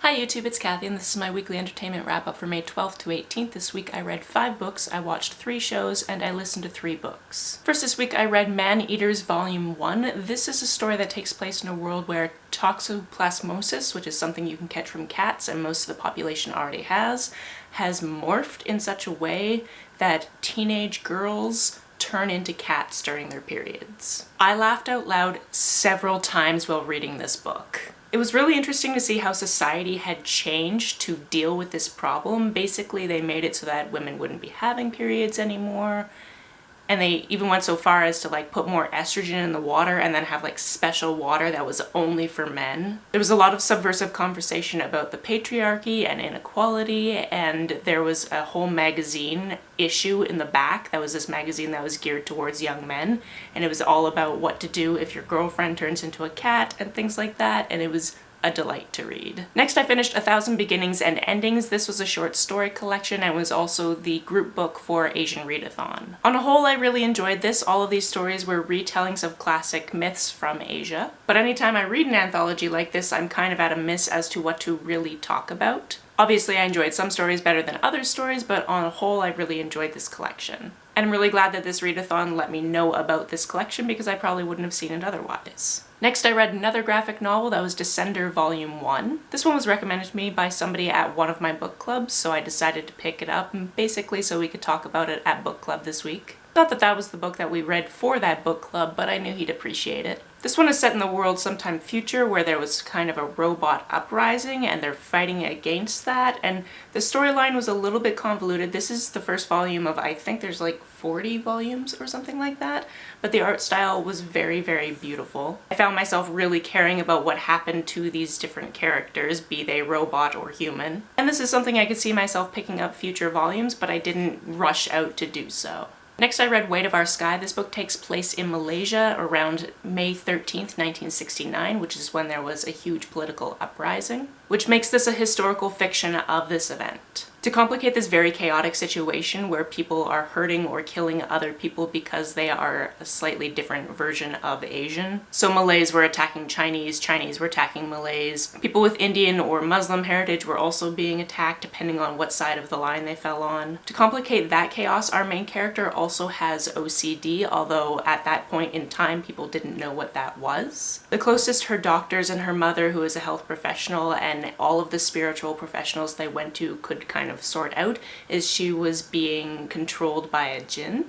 Hi YouTube, it's Kathy and this is my weekly entertainment wrap-up for May 12th to 18th. This week I read 5 books, I watched 3 shows, and I listened to 3 books. First this week I read Man-Eaters Volume 1. This is a story that takes place in a world where toxoplasmosis, which is something you can catch from cats and most of the population already has morphed in such a way that teenage girls turn into cats during their periods. I laughed out loud several times while reading this book. It was really interesting to see how society had changed to deal with this problem. Basically, they made it so that women wouldn't be having periods anymore. And they even went so far as to put more estrogen in the water and then have special water that was only for men. There was a lot of subversive conversation about the patriarchy and inequality, and there was a whole magazine issue in the back that was this magazine that was geared towards young men, and it was all about what to do if your girlfriend turns into a cat and things like that, and it was a delight to read. Next I finished 1,000 Beginnings and Endings. This was a short story collection and was also the group book for Asian Readathon. On a whole, I really enjoyed this. All of these stories were retellings of classic myths from Asia. But anytime I read an anthology like this, I'm kind of at a miss as to what to really talk about. Obviously I enjoyed some stories better than other stories, but on a whole I really enjoyed this collection. And I'm really glad that this readathon let me know about this collection because I probably wouldn't have seen it otherwise. Next I read another graphic novel that was Descender Volume 1. This one was recommended to me by somebody at one of my book clubs, so I decided to pick it up, basically so we could talk about it at book club this week. Not that that was the book that we read for that book club, but I knew he'd appreciate it. This one is set in the world sometime future where there was kind of a robot uprising and they're fighting against that, and the storyline was a little bit convoluted. This is the first volume of, I think there's 40 volumes or something like that, but the art style was very, very beautiful. I found myself really caring about what happened to these different characters, be they robot or human. And this is something I could see myself picking up future volumes, but I didn't rush out to do so. Next I read Weight of Our Sky. This book takes place in Malaysia around May 13th, 1969, which is when there was a huge political uprising, which makes this a historical fiction of this event. To complicate this very chaotic situation where people are hurting or killing other people because they are a slightly different version of Asian. So Malays were attacking Chinese, Chinese were attacking Malays. People with Indian or Muslim heritage were also being attacked depending on what side of the line they fell on. To complicate that chaos, our main character also has OCD, although at that point in time people didn't know what that was. The closest her doctors and her mother, who is a health professional, and all of the spiritual professionals they went to could kind of sort out is she was being controlled by a jinn,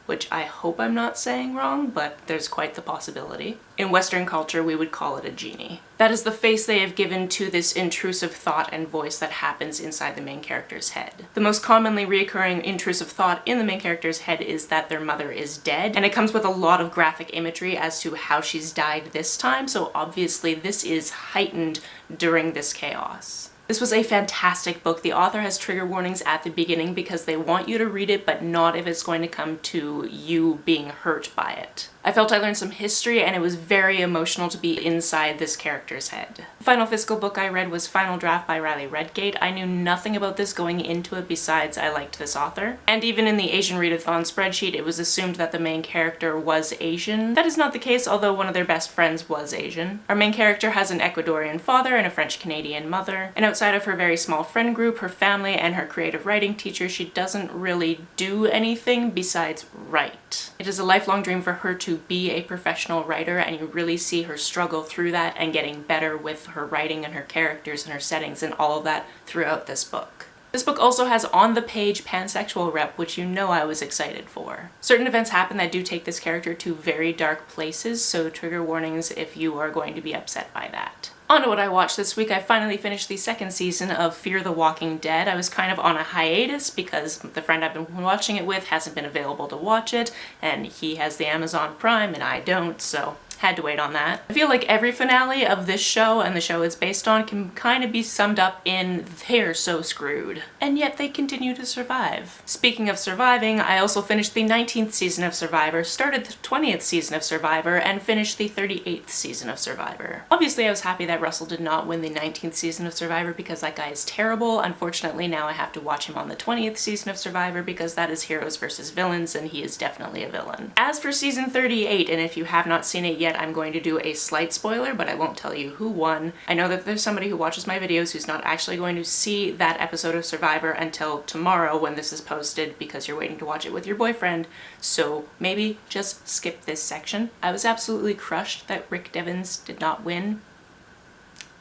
which I hope I'm not saying wrong, but there's quite the possibility. In Western culture, we would call it a genie. That is the face they have given to this intrusive thought and voice that happens inside the main character's head. The most commonly reoccurring intrusive thought in the main character's head is that their mother is dead, and it comes with a lot of graphic imagery as to how she's died this time, so obviously this is heightened during this chaos. This was a fantastic book. The author has trigger warnings at the beginning because they want you to read it, but not if it's going to come to you being hurt by it. I felt I learned some history and it was very emotional to be inside this character's head. The final physical book I read was Final Draft by Redgate. I knew nothing about this going into it besides I liked this author. And even in the Asian Readathon spreadsheet, it was assumed that the main character was Asian. That is not the case, although one of their best friends was Asian. Our main character has an Ecuadorian father and a French-Canadian mother, and outside of her very small friend group, her family, and her creative writing teacher, she doesn't really do anything besides write. It is a lifelong dream for her to be a professional writer, and you really see her struggle through that and getting better with her writing and her characters and her settings and all of that throughout this book. This book also has on-the-page pansexual rep, which you know I was excited for. Certain events happen that do take this character to very dark places, so trigger warnings if you are going to be upset by that. On to what I watched this week. I finally finished the 2nd season of Fear the Walking Dead. I was kind of on a hiatus because the friend I've been watching it with hasn't been available to watch it, and he has the Amazon Prime and I don't, so had to wait on that. I feel like every finale of this show and the show it's based on can kind of be summed up in they're so screwed. And yet they continue to survive. Speaking of surviving, I also finished the 19th season of Survivor, started the 20th season of Survivor, and finished the 38th season of Survivor. Obviously I was happy that Russell did not win the 19th season of Survivor because that guy is terrible. Unfortunately now I have to watch him on the 20th season of Survivor because that is heroes versus villains and he is definitely a villain. As for season 38, and if you have not seen it yet, yet I'm going to do a slight spoiler, but I won't tell you who won. I know that there's somebody who watches my videos who's not actually going to see that episode of Survivor until tomorrow when this is posted because you're waiting to watch it with your boyfriend, so maybe just skip this section. I was absolutely crushed that Rick Devens did not win.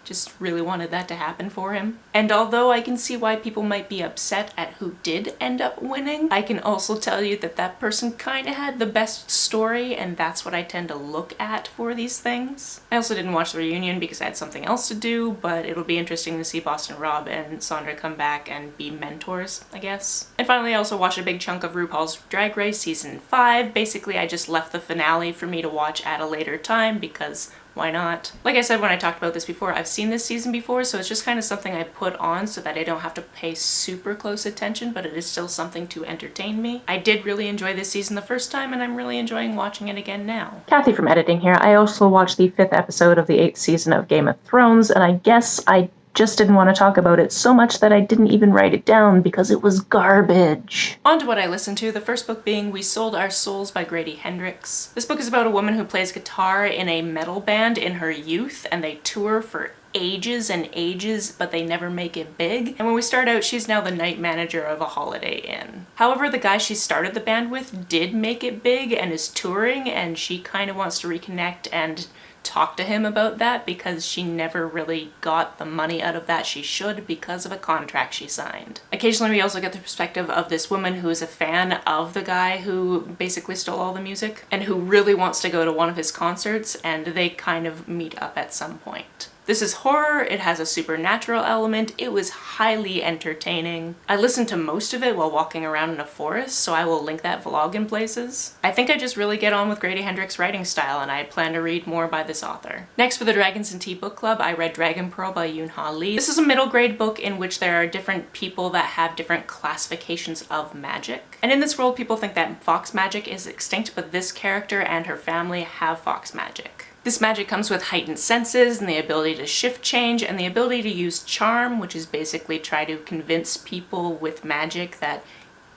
Just really wanted that to happen for him. And although I can see why people might be upset at who did end up winning, I can also tell you that that person kind of had the best story, and that's what I tend to look at for these things. I also didn't watch the reunion because I had something else to do, but it'll be interesting to see Boston Rob and Sandra come back and be mentors, I guess. And finally, I also watched a big chunk of RuPaul's Drag Race Season 5. Basically, I just left the finale for me to watch at a later time because why not? Like I said when I talked about this before, I've seen this season before, so it's just kind of something I put on so that I don't have to pay super close attention, but it is still something to entertain me. I did really enjoy this season the first time, and I'm really enjoying watching it again now. Kathy from editing here. I also watched the 5th episode of the 8th season of Game of Thrones, and I guess I just didn't want to talk about it so much that I didn't even write it down because it was garbage. On to what I listened to, the first book being We Sold Our Souls by Grady Hendrix. This book is about a woman who plays guitar in a metal band in her youth, and they tour for ages and ages, but they never make it big. And when we start out, she's now the night manager of a Holiday Inn. However, the guy she started the band with did make it big and is touring, and she kind of wants to reconnect and talk to him about that because she never really got the money out of that she should because of a contract she signed. Occasionally we also get the perspective of this woman who is a fan of the guy who basically stole all the music and who really wants to go to one of his concerts, and they kind of meet up at some point. This is horror, it has a supernatural element, it was highly entertaining. I listened to most of it while walking around in a forest, so I will link that vlog in places. I think I just really get on with Grady Hendrix' writing style, and I plan to read more by this author. Next, for the Dragons and Tea book club, I read Dragon Pearl by Yoon Lee. This is a middle grade book in which there are different people that have different classifications of magic. And in this world, people think that fox magic is extinct, but this character and her family have fox magic. This magic comes with heightened senses and the ability to shift change and the ability to use charm, which is basically try to convince people with magic that,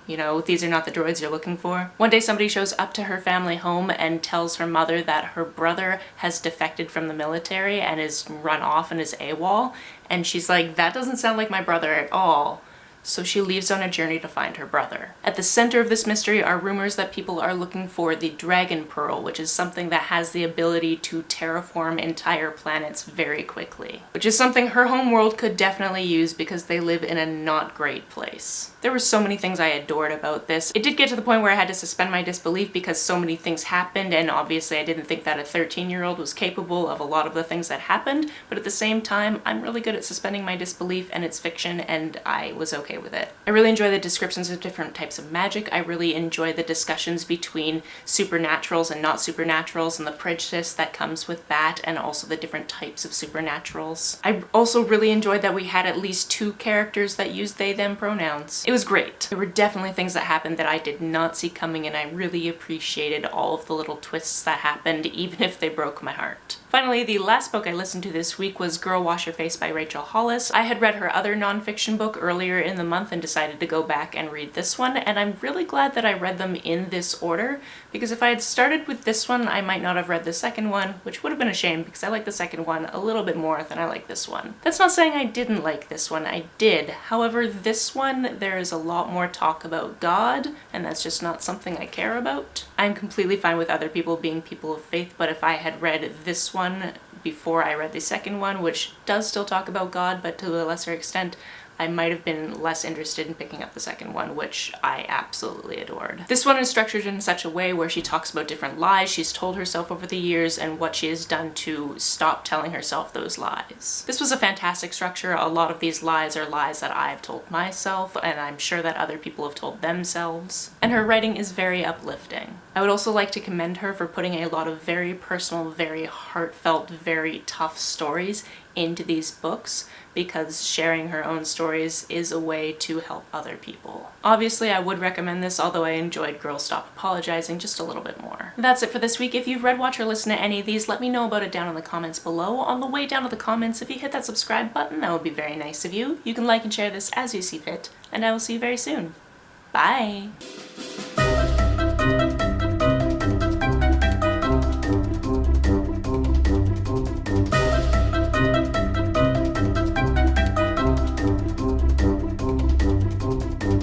you know, these are not the droids you're looking for. One day somebody shows up to her family home and tells her mother that her brother has defected from the military and is run off and is AWOL. And she's like, that doesn't sound like my brother at all. So she leaves on a journey to find her brother. At the center of this mystery are rumors that people are looking for the Dragon Pearl, which is something that has the ability to terraform entire planets very quickly. Which is something her home world could definitely use because they live in a not great place. There were so many things I adored about this. It did get to the point where I had to suspend my disbelief because so many things happened, and obviously I didn't think that a 13-year-old was capable of a lot of the things that happened, but at the same time, I'm really good at suspending my disbelief, and it's fiction, and I was okay with it. I really enjoy the descriptions of different types of magic. I really enjoy the discussions between supernaturals and not supernaturals and the prejudice that comes with that, and also the different types of supernaturals. I also really enjoyed that we had at least 2 characters that used they them pronouns. It was great. There were definitely things that happened that I did not see coming, and I really appreciated all of the little twists that happened, even if they broke my heart. Finally, the last book I listened to this week was Girl Wash Your Face by Rachel Hollis. I had read her other nonfiction book earlier in the month and decided to go back and read this one, and I'm really glad that I read them in this order, because if I had started with this one, I might not have read the second one, which would have been a shame because I like the second one a little bit more than I like this one. That's not saying I didn't like this one, I did. However, this one, there is a lot more talk about God, and that's just not something I care about. I'm completely fine with other people being people of faith, but if I had read this one before I read the second one, which does still talk about God, but to a lesser extent, I might have been less interested in picking up the second one, which I absolutely adored. This one is structured in such a way where she talks about different lies she's told herself over the years and what she has done to stop telling herself those lies. This was a fantastic structure. A lot of these lies are lies that I've told myself, and I'm sure that other people have told themselves. And her writing is very uplifting. I would also like to commend her for putting a lot of very personal, very heartfelt, very tough stories into these books, because sharing her own stories is a way to help other people. Obviously, I would recommend this, although I enjoyed Girl Stop Apologizing just a little bit more. That's it for this week. If you've read, watched, or listened to any of these, let me know about it down in the comments below. On the way down to the comments, if you hit that subscribe button, that would be very nice of you. You can like and share this as you see fit, and I will see you very soon. Bye!